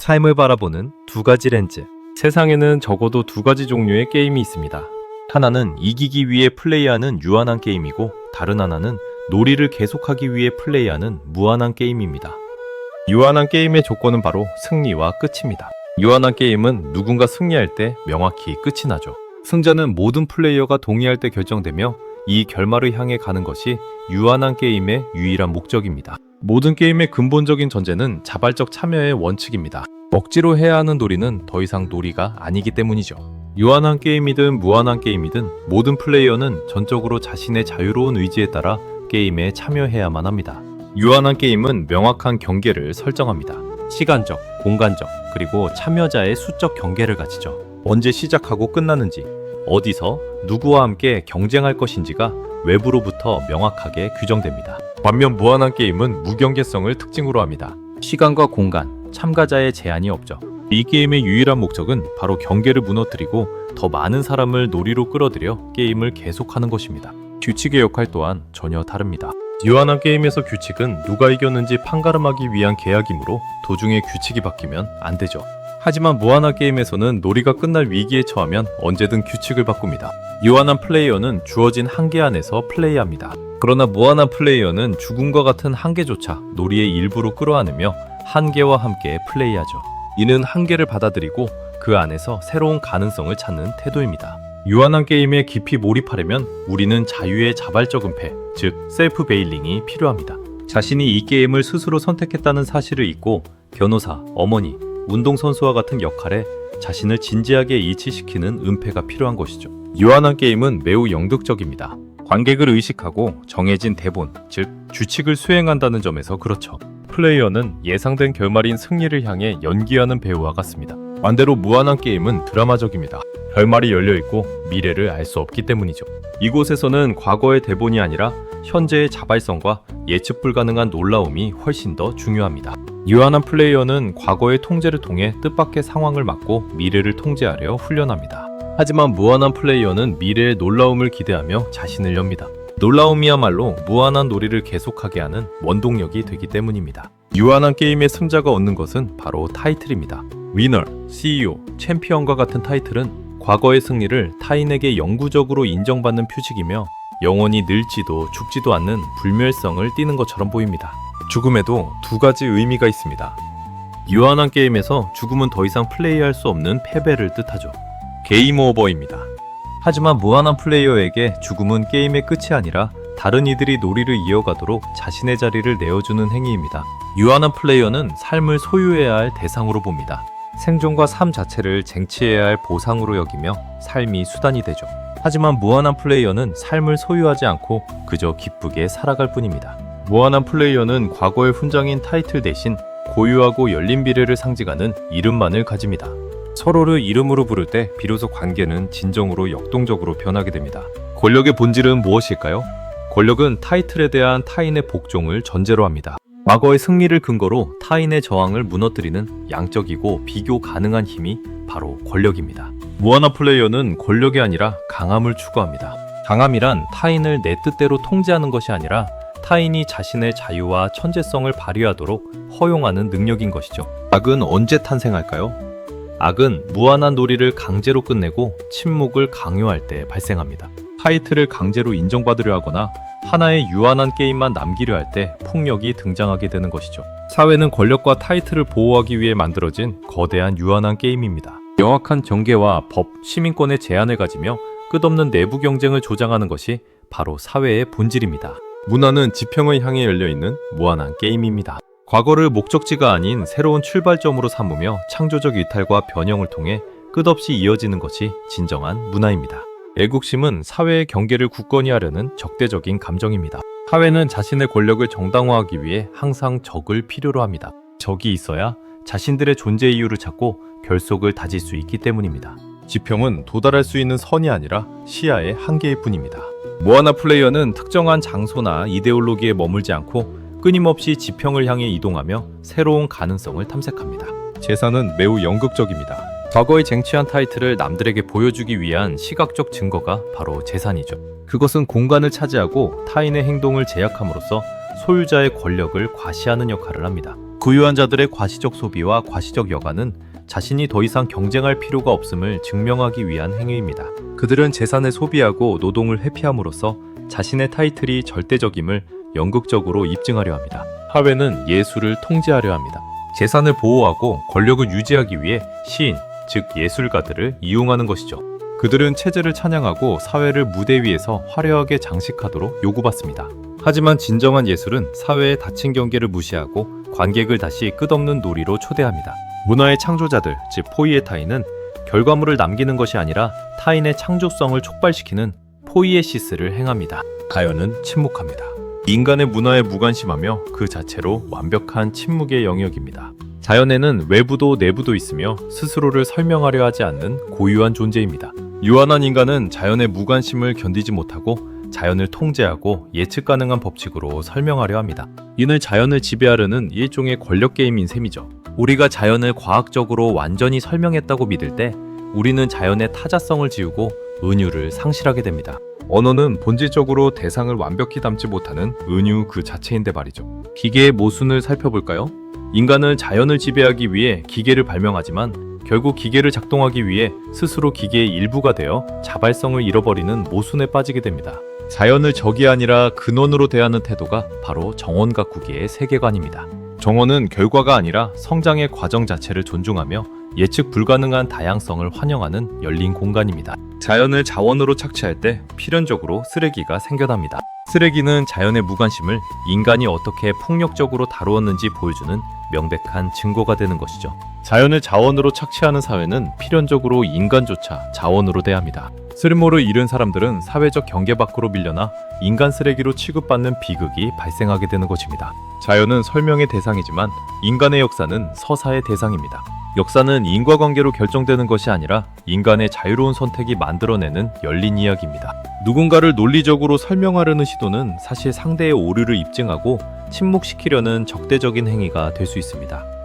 삶을 바라보는 두 가지 렌즈. 세상에는 적어도 두 가지 종류의 게임이 있습니다. 하나는 이기기 위해 플레이하는 유한한 게임이고, 다른 하나는 놀이를 계속하기 위해 플레이하는 무한한 게임입니다. 유한한 게임의 조건은 바로 승리와 끝입니다. 유한한 게임은 누군가 승리할 때 명확히 끝이 나죠. 승자는 모든 플레이어가 동의할 때 결정되며 이 결말을 향해 가는 것이 유한한 게임의 유일한 목적입니다. 모든 게임의 근본적인 전제는 자발적 참여의 원칙입니다. 억지로 해야 하는 놀이는 더 이상 놀이가 아니기 때문이죠. 유한한 게임이든 무한한 게임이든 모든 플레이어는 전적으로 자신의 자유로운 의지에 따라 게임에 참여해야만 합니다. 유한한 게임은 명확한 경계를 설정합니다. 시간적, 공간적, 그리고 참여자의 수적 경계를 가지죠. 언제 시작하고 끝나는지, 어디서 누구와 함께 경쟁할 것인지가 외부로부터 명확하게 규정됩니다. 반면 무한한 게임은 무경계성을 특징으로 합니다. 시간과 공간, 참가자의 제한이 없죠. 이 게임의 유일한 목적은 바로 경계를 무너뜨리고 더 많은 사람을 놀이로 끌어들여 게임을 계속하는 것입니다. 규칙의 역할 또한 전혀 다릅니다. 유한한 게임에서 규칙은 누가 이겼는지 판가름하기 위한 계약이므로 도중에 규칙이 바뀌면 안 되죠. 하지만 무한한 게임에서는 놀이가 끝날 위기에 처하면 언제든 규칙을 바꿉니다. 유한한 플레이어는 주어진 한계 안에서 플레이합니다. 그러나 무한한 플레이어는 죽음과 같은 한계조차 놀이의 일부로 끌어안으며 한계와 함께 플레이하죠. 이는 한계를 받아들이고 그 안에서 새로운 가능성을 찾는 태도입니다. 유한한 게임에 깊이 몰입하려면 우리는 자유의 자발적 은폐, 즉 셀프 베일링이 필요합니다. 자신이 이 게임을 스스로 선택했다는 사실을 잊고 변호사, 어머니, 운동선수와 같은 역할에 자신을 진지하게 이치시키는 은폐가 필요한 것이죠. 유한한 게임은 매우 영득적입니다. 관객을 의식하고 정해진 대본, 즉 규칙을 수행한다는 점에서 그렇죠. 플레이어는 예상된 결말인 승리를 향해 연기하는 배우와 같습니다. 반대로 무한한 게임은 드라마적입니다. 결말이 열려있고 미래를 알 수 없기 때문이죠. 이곳에서는 과거의 대본이 아니라 현재의 자발성과 예측 불가능한 놀라움이 훨씬 더 중요합니다. 유한한 플레이어는 과거의 통제를 통해 뜻밖의 상황을 막고 미래를 통제하려 훈련합니다. 하지만 무한한 플레이어는 미래의 놀라움을 기대하며 자신을 엽니다. 놀라움이야말로 무한한 놀이를 계속하게 하는 원동력이 되기 때문입니다. 유한한 게임의 승자가 얻는 것은 바로 타이틀입니다. 위너, CEO, 챔피언과 같은 타이틀은 과거의 승리를 타인에게 영구적으로 인정받는 표식이며 영원히 늙지도 죽지도 않는 불멸성을 띠는 것처럼 보입니다. 죽음에도 두 가지 의미가 있습니다. 유한한 게임에서 죽음은 더 이상 플레이할 수 없는 패배를 뜻하죠. 게임 오버입니다. 하지만 무한한 플레이어에게 죽음은 게임의 끝이 아니라 다른 이들이 놀이를 이어가도록 자신의 자리를 내어주는 행위입니다. 유한한 플레이어는 삶을 소유해야 할 대상으로 봅니다. 생존과 삶 자체를 쟁취해야 할 보상으로 여기며 삶이 수단이 되죠. 하지만 무한한 플레이어는 삶을 소유하지 않고 그저 기쁘게 살아갈 뿐입니다. 무한한 플레이어는 과거의 훈장인 타이틀 대신 고유하고 열린 미래를 상징하는 이름만을 가집니다. 서로를 이름으로 부를 때 비로소 관계는 진정으로 역동적으로 변하게 됩니다. 권력의 본질은 무엇일까요? 권력은 타이틀에 대한 타인의 복종을 전제로 합니다. 과거의 승리를 근거로 타인의 저항을 무너뜨리는 양적이고 비교 가능한 힘이 바로 권력입니다. 무한한 플레이어는 권력이 아니라 강함을 추구합니다. 강함이란 타인을 내 뜻대로 통제하는 것이 아니라 타인이 자신의 자유와 천재성을 발휘하도록 허용하는 능력인 것이죠. 악은 언제 탄생할까요? 악은 무한한 놀이를 강제로 끝내고 침묵을 강요할 때 발생합니다. 타이틀을 강제로 인정받으려 하거나 하나의 유한한 게임만 남기려 할 때 폭력이 등장하게 되는 것이죠. 사회는 권력과 타이틀을 보호하기 위해 만들어진 거대한 유한한 게임입니다. 명확한 경계와 법, 시민권의 제한을 가지며 끝없는 내부 경쟁을 조장하는 것이 바로 사회의 본질입니다. 문화는 지평을 향해 열려있는 무한한 게임입니다. 과거를 목적지가 아닌 새로운 출발점으로 삼으며 창조적 이탈과 변형을 통해 끝없이 이어지는 것이 진정한 문화입니다. 애국심은 사회의 경계를 굳건히 하려는 적대적인 감정입니다. 사회는 자신의 권력을 정당화하기 위해 항상 적을 필요로 합니다. 적이 있어야 자신들의 존재 이유를 찾고 결속을 다질 수 있기 때문입니다. 지평은 도달할 수 있는 선이 아니라 시야의 한계일 뿐입니다. 무한한 플레이어는 특정한 장소나 이데올로기에 머물지 않고 끊임없이 지평을 향해 이동하며 새로운 가능성을 탐색합니다. 재산은 매우 연극적입니다. 과거에 쟁취한 타이틀을 남들에게 보여주기 위한 시각적 증거가 바로 재산이죠. 그것은 공간을 차지하고 타인의 행동을 제약함으로써 소유자의 권력을 과시하는 역할을 합니다. 부유한 자들의 과시적 소비와 과시적 여가는 자신이 더 이상 경쟁할 필요가 없음을 증명하기 위한 행위입니다. 그들은 재산을 소비하고 노동을 회피함으로써 자신의 타이틀이 절대적임을 연극적으로 입증하려 합니다. 사회는 예술을 통제하려 합니다. 재산을 보호하고 권력을 유지하기 위해 시인, 즉 예술가들을 이용하는 것이죠. 그들은 체제를 찬양하고 사회를 무대 위에서 화려하게 장식하도록 요구받습니다. 하지만 진정한 예술은 사회의 닫힌 경계를 무시하고 관객을 다시 끝없는 놀이로 초대합니다. 문화의 창조자들, 즉 포이에타이는 결과물을 남기는 것이 아니라 타인의 창조성을 촉발시키는 포이에시스를 행합니다. 자연은 침묵합니다. 인간의 문화에 무관심하며 그 자체로 완벽한 침묵의 영역입니다. 자연에는 외부도 내부도 있으며 스스로를 설명하려 하지 않는 고유한 존재입니다. 유한한 인간은 자연의 무관심을 견디지 못하고 자연을 통제하고 예측 가능한 법칙으로 설명하려 합니다. 이는 자연을 지배하려는 일종의 권력 게임인 셈이죠. 우리가 자연을 과학적으로 완전히 설명했다고 믿을 때 우리는 자연의 타자성을 지우고 은유를 상실하게 됩니다. 언어는 본질적으로 대상을 완벽히 담지 못하는 은유 그 자체인데 말이죠. 기계의 모순을 살펴볼까요? 인간은 자연을 지배하기 위해 기계를 발명하지만 결국 기계를 작동하기 위해 스스로 기계의 일부가 되어 자발성을 잃어버리는 모순에 빠지게 됩니다. 자연을 적이 아니라 근원으로 대하는 태도가 바로 정원 가꾸기의 세계관입니다. 정원은 결과가 아니라 성장의 과정 자체를 존중하며 예측 불가능한 다양성을 환영하는 열린 공간입니다. 자연을 자원으로 착취할 때 필연적으로 쓰레기가 생겨납니다. 쓰레기는 자연의 무관심을 인간이 어떻게 폭력적으로 다루었는지 보여주는 명백한 증거가 되는 것이죠. 자연을 자원으로 착취하는 사회는 필연적으로 인간조차 자원으로 대합니다. 쓸모를 잃은 사람들은 사회적 경계 밖으로 밀려나 인간 쓰레기로 취급받는 비극이 발생하게 되는 것입니다. 자연은 설명의 대상이지만 인간의 역사는 서사의 대상입니다. 역사는 인과관계로 결정되는 것이 아니라 인간의 자유로운 선택이 만들어내는 열린 이야기입니다. 누군가를 논리적으로 설명하려는 시도는 사실 상대의 오류를 입증하고 침묵시키려는 적대적인 행위가 될 수 있습니다.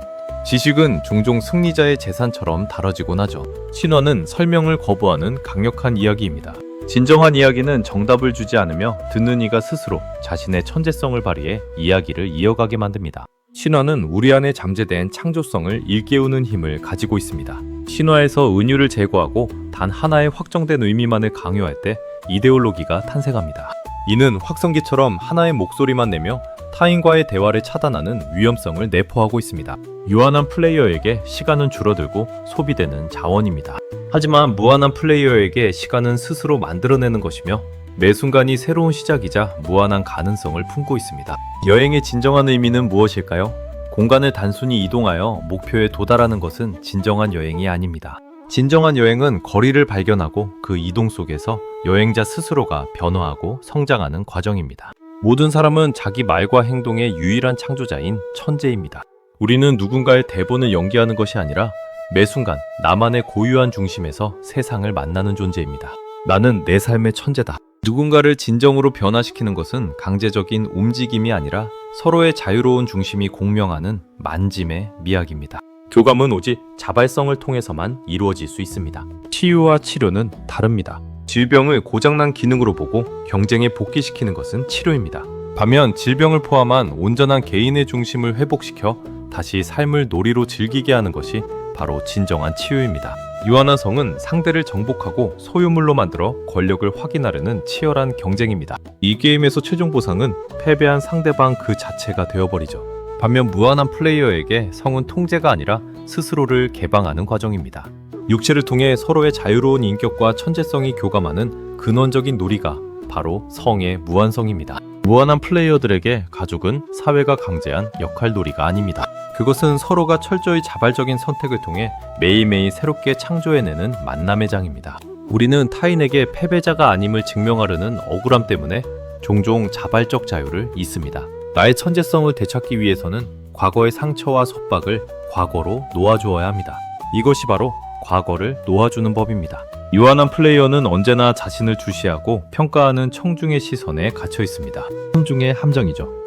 지식은 종종 승리자의 재산처럼 다뤄지곤 하죠. 신화는 설명을 거부하는 강력한 이야기입니다. 진정한 이야기는 정답을 주지 않으며 듣는 이가 스스로 자신의 천재성을 발휘해 이야기를 이어가게 만듭니다. 신화는 우리 안에 잠재된 창조성을 일깨우는 힘을 가지고 있습니다. 신화에서 은유를 제거하고 단 하나의 확정된 의미만을 강요할 때 이데올로기가 탄생합니다. 이는 확성기처럼 하나의 목소리만 내며 타인과의 대화를 차단하는 위험성을 내포하고 있습니다. 유한한 플레이어에게 시간은 줄어들고 소비되는 자원입니다. 하지만 무한한 플레이어에게 시간은 스스로 만들어내는 것이며 매 순간이 새로운 시작이자 무한한 가능성을 품고 있습니다. 여행의 진정한 의미는 무엇일까요? 공간을 단순히 이동하여 목표에 도달하는 것은 진정한 여행이 아닙니다. 진정한 여행은 거리를 발견하고 그 이동 속에서 여행자 스스로가 변화하고 성장하는 과정입니다. 모든 사람은 자기 말과 행동의 유일한 창조자인 천재입니다. 우리는 누군가의 대본을 연기하는 것이 아니라 매 순간 나만의 고유한 중심에서 세상을 만나는 존재입니다. 나는 내 삶의 천재다. 누군가를 진정으로 변화시키는 것은 강제적인 움직임이 아니라 서로의 자유로운 중심이 공명하는 만짐의 미학입니다. 교감은 오직 자발성을 통해서만 이루어질 수 있습니다. 치유와 치료는 다릅니다. 질병을 고장난 기능으로 보고 경쟁에 복귀시키는 것은 치료입니다. 반면 질병을 포함한 온전한 개인의 중심을 회복시켜 다시 삶을 놀이로 즐기게 하는 것이 바로 진정한 치유입니다. 유한한 성은 상대를 정복하고 소유물로 만들어 권력을 확인하려는 치열한 경쟁입니다. 이 게임에서 최종 보상은 패배한 상대방 그 자체가 되어버리죠. 반면 무한한 플레이어에게 성은 통제가 아니라 스스로를 개방하는 과정입니다. 육체를 통해 서로의 자유로운 인격과 천재성이 교감하는 근원적인 놀이가 바로 성의 무한성입니다. 무한한 플레이어들에게 가족은 사회가 강제한 역할놀이가 아닙니다. 그것은 서로가 철저히 자발적인 선택을 통해 매일매일 새롭게 창조해내는 만남의 장입니다. 우리는 타인에게 패배자가 아님을 증명하려는 억울함 때문에 종종 자발적 자유를 잊습니다. 나의 천재성을 되찾기 위해서는 과거의 상처와 속박을 과거로 놓아주어야 합니다. 이것이 바로 과거를 놓아주는 법입니다. 유한한 플레이어는 언제나 자신을 주시하고 평가하는 청중의 시선에 갇혀 있습니다. 청중의 함정이죠.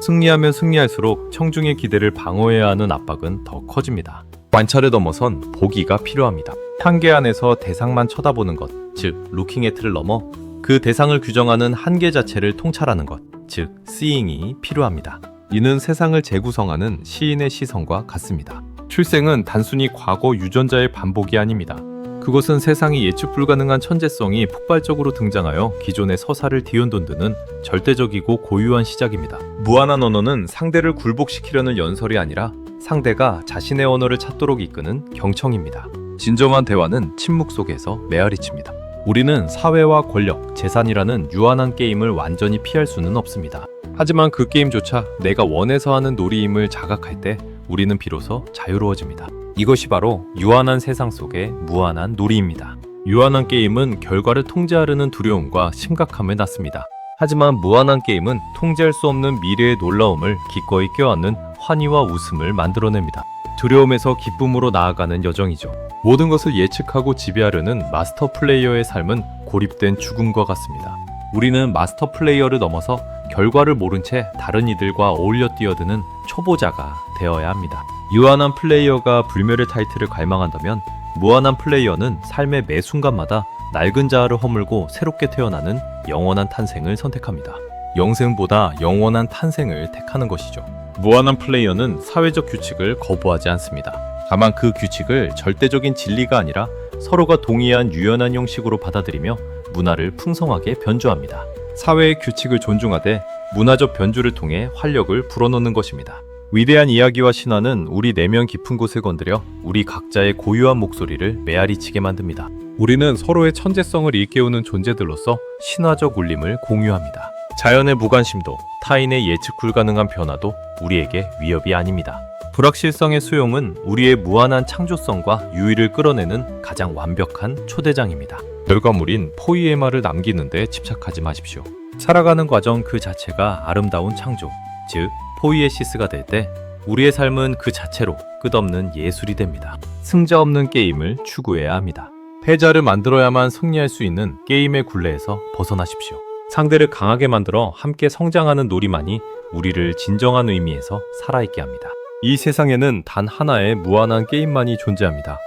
승리하면 승리할수록 청중의 기대를 방어해야 하는 압박은 더 커집니다. 관찰을 넘어선 보기가 필요합니다. 한계 안에서 대상만 쳐다보는 것, 즉 루킹앳를 넘어 그 대상을 규정하는 한계 자체를 통찰하는 것, 즉 seeing이 필요합니다. 이는 세상을 재구성하는 시인의 시선과 같습니다. 출생은 단순히 과거 유전자의 반복이 아닙니다. 그것은 세상이 예측 불가능한 천재성이 폭발적으로 등장하여 기존의 서사를 뒤흔드는 절대적이고 고유한 시작입니다. 무한한 언어는 상대를 굴복시키려는 연설이 아니라 상대가 자신의 언어를 찾도록 이끄는 경청입니다. 진정한 대화는 침묵 속에서 메아리칩니다. 우리는 사회와 권력, 재산이라는 유한한 게임을 완전히 피할 수는 없습니다. 하지만 그 게임조차 내가 원해서 하는 놀이임을 자각할 때 우리는 비로소 자유로워집니다. 이것이 바로 유한한 세상 속의 무한한 놀이입니다. 유한한 게임은 결과를 통제하려는 두려움과 심각함을 낳습니다. 하지만 무한한 게임은 통제할 수 없는 미래의 놀라움을 기꺼이 껴안는 환희와 웃음을 만들어냅니다. 두려움에서 기쁨으로 나아가는 여정이죠. 모든 것을 예측하고 지배하려는 마스터 플레이어의 삶은 고립된 죽음과 같습니다. 우리는 마스터 플레이어를 넘어서 결과를 모른 채 다른 이들과 어울려 뛰어드는 초보자가 되어야 합니다. 유한한 플레이어가 불멸의 타이틀을 갈망한다면 무한한 플레이어는 삶의 매 순간마다 낡은 자아를 허물고 새롭게 태어나는 영원한 탄생을 선택합니다. 영생보다 영원한 탄생을 택하는 것이죠. 무한한 플레이어는 사회적 규칙을 거부하지 않습니다. 다만 그 규칙을 절대적인 진리가 아니라 서로가 동의한 유연한 형식으로 받아들이며 문화를 풍성하게 변주합니다. 사회의 규칙을 존중하되 문화적 변주를 통해 활력을 불어넣는 것입니다. 위대한 이야기와 신화는 우리 내면 깊은 곳을 건드려 우리 각자의 고유한 목소리를 메아리치게 만듭니다. 우리는 서로의 천재성을 일깨우는 존재들로서 신화적 울림을 공유합니다. 자연의 무관심도, 타인의 예측 불가능한 변화도 우리에게 위협이 아닙니다. 불확실성의 수용은 우리의 무한한 창조성과 유의를 끌어내는 가장 완벽한 초대장입니다. 결과물인 포이에마를 남기는 데 집착하지 마십시오. 살아가는 과정 그 자체가 아름다운 창조, 즉 포이에시스가 될 때 우리의 삶은 그 자체로 끝없는 예술이 됩니다. 승자 없는 게임을 추구해야 합니다. 패자를 만들어야만 승리할 수 있는 게임의 굴레에서 벗어나십시오. 상대를 강하게 만들어 함께 성장하는 놀이만이 우리를 진정한 의미에서 살아있게 합니다. 이 세상에는 단 하나의 무한한 게임만이 존재합니다.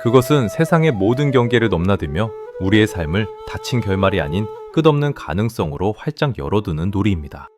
그것은 세상의 모든 경계를 넘나들며 우리의 삶을 닫힌 결말이 아닌 끝없는 가능성으로 활짝 열어두는 놀이입니다.